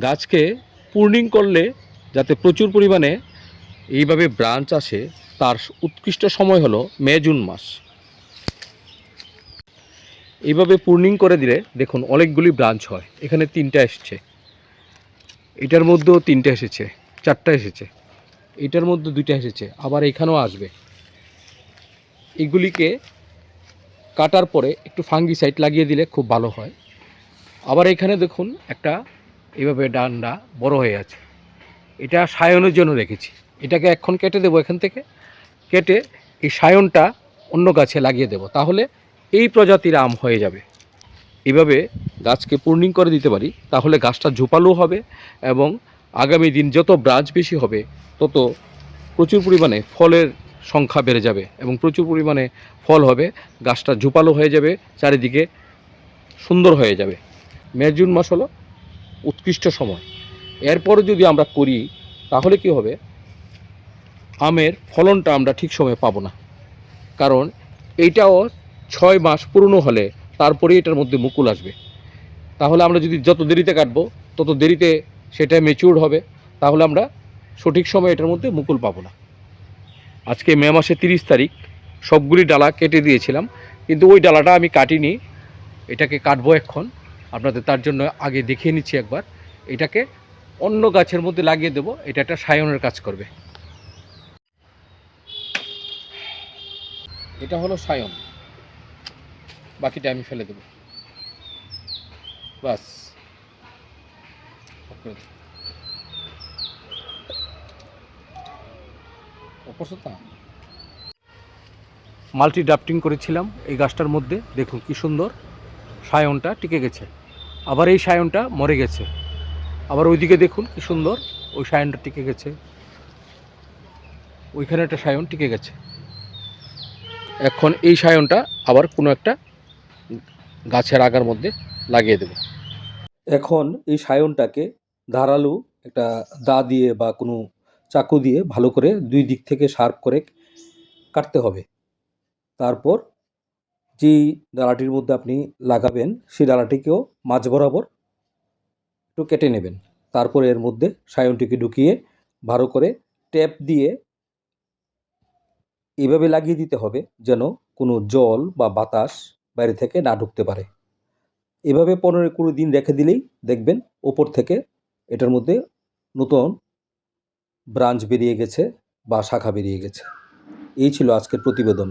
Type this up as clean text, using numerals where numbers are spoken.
গাছকে প্রুনিং করলে যাতে প্রচুর পরিমাণে এইভাবে ব্রাঞ্চ আসে, তার উৎকৃষ্ট সময় হলো মে জুন মাস। এইভাবে প্রুনিং করে দিলে দেখুন অনেকগুলি ব্রাঞ্চ হয়। এখানে 3টা এসেছে, এটার মধ্যেও 3টা এসেছে, 4টা এসেছে, এটার মধ্যে 2টা এসেছে, আবার এখানেও আসবে। এগুলিকে কাটার পরে একটু ফাঙ্গিসাইড লাগিয়ে দিলে খুব ভালো হয়। আবার এখানে দেখুন একটা এইভাবে ডান্ডা বড় হয়ে আছে, এটা সায়নের জন্য রেখেছি। এটাকে এখন কেটে দেবো, এখান থেকে কেটে এই সায়নটা অন্য গাছে লাগিয়ে দেব, তাহলে এই প্রজাতির আম হয়ে যাবে। এভাবে গাছকে প্রুনিং করে দিতে পারি, তাহলে গাছটা ঝোপালো হবে এবং আগামী দিন যত ব্রাঞ্চ বেশি হবে তত প্রচুর পরিমাণে ফলের সংখ্যা বেড়ে যাবে এবং প্রচুর পরিমাণে ফল হবে, গাছটা ঝোপালো হয়ে যাবে, চারিদিকে সুন্দর হয়ে যাবে। মে জুন মাস হলো উৎকৃষ্ট সময়। এরপরে যদি আমরা করি তাহলে কি হবে, আমের ফলনটা আমরা ঠিক সময়ে পাবো না। কারণ এইটাও 6 মাস পুরনো হলে তারপরে এটার মধ্যে মুকুল আসবে। তাহলে আমরা যদি যত দেরিতে কাটবো তত দেরিতে সেটা ম্যাচিউর হবে, তাহলে আমরা সঠিক সময়ে এটার মধ্যে মুকুল পাবো না। আজকে মে মাসের 30 তারিখ, সবগুলি ডালা কেটে দিয়েছিলাম, কিন্তু ওই ডালাটা আমি কাটিনি। এটাকে কাটবো এখন, আপনাদের তার জন্য আগে দেখিয়ে নিচ্ছি একবার। এটাকে অন্য গাছের মধ্যে লাগিয়ে দেবো, এটা একটা সায়নের কাজ করবে। এটা হলো সায়ন, বাকিটা আমি ফেলে দেবো, বাস। মাল্টি ড্রাফটিং করেছিলাম এই গাছটার মধ্যে, দেখুন কি সুন্দর সায়নটা টিকে গেছে। আবার এই সায়নটা মরে গেছে, আবার ওইদিকে দেখুন কি সুন্দর ওই সায়নটা টিকে গেছে, ওইখানে একটা সায়ন টিকে গেছে। এখন এই সায়নটা আবার কোনো একটা গাছের আগার মধ্যে লাগিয়ে দেব। এখন এই সায়নটাকে ধারালো একটা দা দিয়ে বা কোনো চাকু দিয়ে ভালো করে 2 দিক থেকে শার্প করে কাটতে হবে। তারপর যেই ডালাটির মধ্যে আপনি লাগাবেন সেই ডালাটিকেও মাঝ বরাবর একটু কেটে নেবেন। তারপর এর মধ্যে সায়নটিকে ঢুকিয়ে ভালো করে ট্যাপ দিয়ে এভাবে লাগিয়ে দিতে হবে যেন কোনো জল বা বাতাস বাইরে থেকে না ঢুকতে পারে। এভাবে 15-20 দিন রেখে দিলেই দেখবেন ওপর থেকে এটার মধ্যে নতুন ব্রাঞ্চ বেরিয়ে গেছে বা শাখা বেরিয়ে গেছে। এই ছিল আজকের প্রতিবেদন।